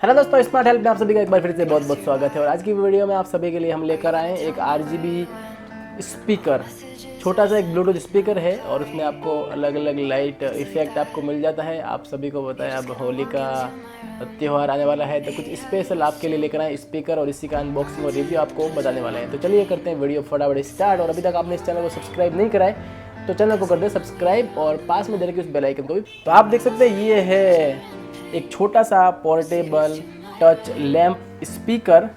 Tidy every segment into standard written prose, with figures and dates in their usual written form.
Hello दोस्तों, smart help में आप सभी का एक बार फिर से बहुत बहुत स्वागत है। और आज की वीडियो में आप सभी के लिए हम लेकर आए हैं एक RGB स्पीकर। छोटा सा एक ब्लूटूथ स्पीकर है और उसमें आपको अलग अलग लाइट इफेक्ट आपको मिल जाता है। आप सभी को पता है अब होली का त्यौहार आने वाला है, तो कुछ स्पेशल आपके लिए लेकर आए स्पीकर और इसी का अनबॉक्सिंग और रिव्यू आपको बताने वाले हैं। तो चलिए करते हैं वीडियो फटाफट स्टार्ट। और अभी तक आपने इस चैनल को सब्सक्राइब नहीं करा है तो चैनल को कर दे सब्सक्राइब और पास में दे रखिए उस बेल आइकन को भी। तो आप देख सकते हैं ये है एक छोटा सा पोर्टेबल टच लैंप स्पीकर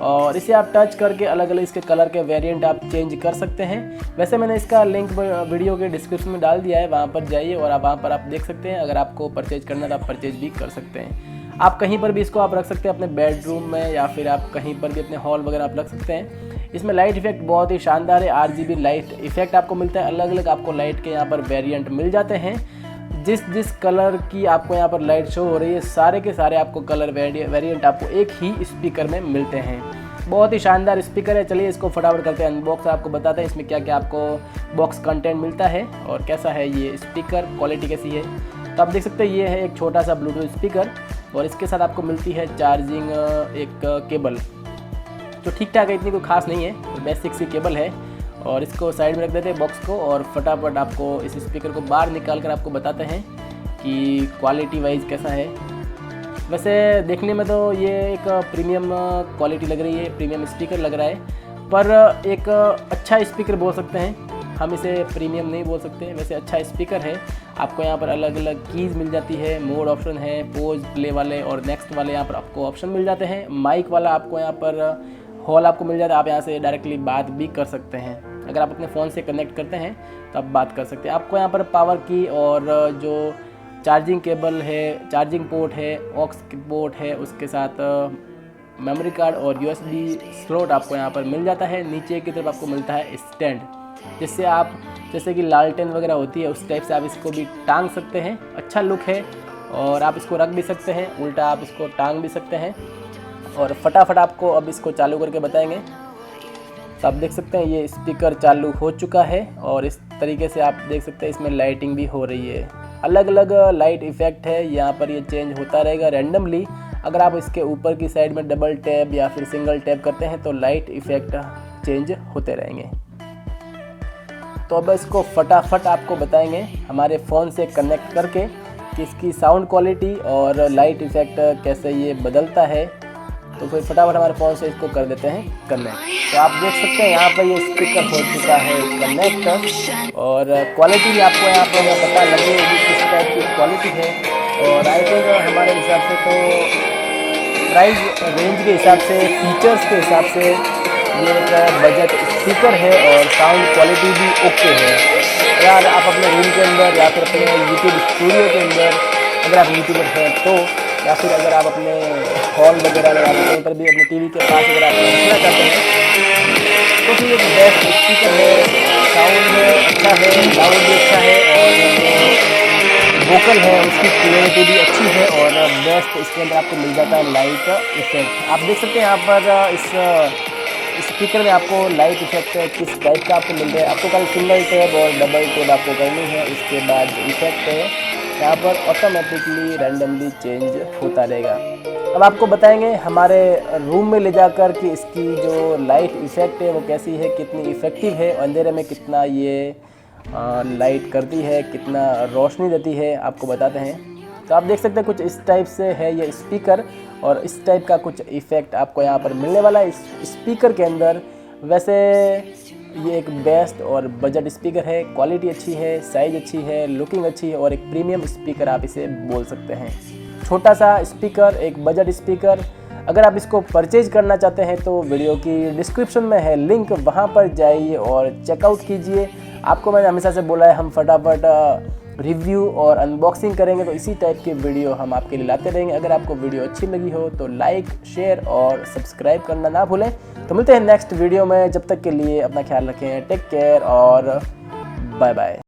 और इसे आप टच करके अलग अलग इसके कलर के वेरिएंट आप चेंज कर सकते हैं। वैसे मैंने इसका लिंक वीडियो के डिस्क्रिप्शन में डाल दिया है, वहाँ पर जाइए और वहाँ पर आप देख सकते हैं। अगर आपको परचेज करना है तो आप परचेज भी कर सकते हैं। आप कहीं पर भी इसको आप रख सकते हैं, अपने बेडरूम में या फिर आप कहीं पर भी अपने हॉल वगैरह आप रख सकते हैं। इसमें लाइट इफेक्ट बहुत ही शानदार है। RGB लाइट इफेक्ट आपको मिलता है, अलग अलग आपको लाइट के यहाँ पर वेरिएंट मिल जाते हैं। जिस कलर की आपको यहाँ पर लाइट शो हो रही है सारे के सारे आपको कलर वेरिएंट आपको एक ही स्पीकर में मिलते हैं। बहुत ही शानदार स्पीकर है। चलिए इसको फटाफट करते हैं अनबॉक्स, आपको बताते हैं इसमें क्या क्या आपको बॉक्स कंटेंट मिलता है और कैसा है ये स्पीकर, क्वालिटी कैसी है। तो आप देख सकते हैं ये है एक छोटा सा ब्लूटूथ स्पीकर और इसके साथ आपको मिलती है चार्जिंग एक केबल जो ठीक ठाक है, इतनी कोई खास नहीं है, बेसिक सी केबल है। और इसको साइड में रख देते हैं बॉक्स को और फटाफट आपको इस स्पीकर को बाहर निकाल कर आपको बताते हैं कि क्वालिटी वाइज कैसा है। वैसे देखने में तो ये एक प्रीमियम क्वालिटी लग रही है, प्रीमियम स्पीकर लग रहा है, पर एक अच्छा स्पीकर बोल सकते हैं, हम इसे प्रीमियम नहीं बोल सकते। वैसे अच्छा स्पीकर है। आपको यहाँ पर अलग अलग कीज़ मिल जाती है, मोड ऑप्शन है, पोज प्ले वाले और नेक्स्ट वाले यहाँ पर आपको ऑप्शन मिल जाते हैं। माइक वाला आपको यहाँ पर हॉल आपको मिल जाता है, आप यहाँ से डायरेक्टली बात भी कर सकते हैं। अगर आप अपने फ़ोन से कनेक्ट करते हैं तो आप बात कर सकते हैं। आपको यहाँ पर पावर की और जो चार्जिंग केबल है, चार्जिंग पोर्ट है, ऑक्स पोर्ट है, उसके साथ मेमोरी कार्ड और USB स्लॉट आपको यहाँ पर मिल जाता है। नीचे की तरफ आपको मिलता है स्टैंड, जिससे आप जैसे कि लालटेन वगैरह होती है उस टाइप से आप इसको भी टांग सकते हैं। अच्छा लुक है और आप इसको रख भी सकते हैं, उल्टा आप इसको टांग भी सकते हैं। और फटाफट आपको अब इसको चालू करके बताएंगे। तो आप देख सकते हैं ये स्पीकर चालू हो चुका है और इस तरीके से आप देख सकते हैं इसमें लाइटिंग भी हो रही है। अलग अलग लाइट इफेक्ट है यहाँ पर, ये चेंज होता रहेगा रैंडमली। अगर आप इसके ऊपर की साइड में डबल टैप या फिर सिंगल टैप करते हैं तो लाइट इफेक्ट चेंज होते रहेंगे। तो अब इसको फटाफट आपको बताएंगे हमारे फ़ोन से कनेक्ट करके कि इसकी साउंड क्वालिटी और लाइट इफेक्ट कैसे ये बदलता है। तो फिर फटाफट हमारे फ़ोन से इसको कर देते हैं कनेक्ट। तो आप देख सकते हैं यहाँ पर ये स्पीकर हो चुका है कनेक्ट और क्वालिटी भी आपको यहाँ पर पता लगेगी किस टाइप की क्वालिटी है। और आई थिंक हमारे हिसाब से तो प्राइस रेंज के हिसाब से, फीचर्स के हिसाब से ये एक बजट स्पीकर है और साउंड क्वालिटी भी ओके है। यार आप अपने रूम के अंदर या फिर अपने यूट्यूब स्टूडियो के अंदर अगर आप यूट्यूबर हैं तो, या फिर अगर आप अपने हॉल वगैरह या कहीं पर भी अपने टीवी के पास अगर आप रखना चाहते हैं तो फिर एक बेस्ट स्पीकर है। साउंड अच्छा है, लाउड भी अच्छा है और वोकल है उसकी क्लियरिटी भी अच्छी है और बेस्ट इसके अंदर आपको मिल जाता है लाइट इफेक्ट। आप देख सकते हैं यहाँ पर इस स्पीकर में आपको लाइट इफेक्ट किस टाइप का आपको मिल रहा है। आपको कल सिंगल टैप और डबल टैप आपको करनी है, इसके बाद इफेक्ट है यहाँ पर ऑटोमेटिकली रैंडमली चेंज होता रहेगा। अब आपको बताएंगे हमारे रूम में ले जाकर कि इसकी जो लाइट इफेक्ट है वो कैसी है, कितनी इफ़ेक्टिव है, अंधेरे में कितना ये लाइट करती है, कितना रोशनी देती है, आपको बताते हैं। तो आप देख सकते हैं कुछ इस टाइप से है ये स्पीकर और इस टाइप का कुछ इफ़ेक्ट आपको यहाँ पर मिलने वाला है इस स्पीकर के अंदर। वैसे ये एक बेस्ट और बजट स्पीकर है, क्वालिटी अच्छी है, साइज़ अच्छी है, लुकिंग अच्छी है और एक प्रीमियम स्पीकर आप इसे बोल सकते हैं। छोटा सा स्पीकर, एक बजट स्पीकर। अगर आप इसको परचेज करना चाहते हैं तो वीडियो की डिस्क्रिप्शन में है लिंक, वहाँ पर जाइए और चेकआउट कीजिए। आपको मैंने हमेशा से बोला है हम फटाफट रिव्यू और अनबॉक्सिंग करेंगे, तो इसी टाइप की वीडियो हम आपके लिए लाते रहेंगे। अगर आपको वीडियो अच्छी लगी हो तो लाइक, शेयर और सब्सक्राइब करना ना भूलें। तो मिलते हैं नेक्स्ट वीडियो में, जब तक के लिए अपना ख्याल रखें, टेक केयर और बाय बाय।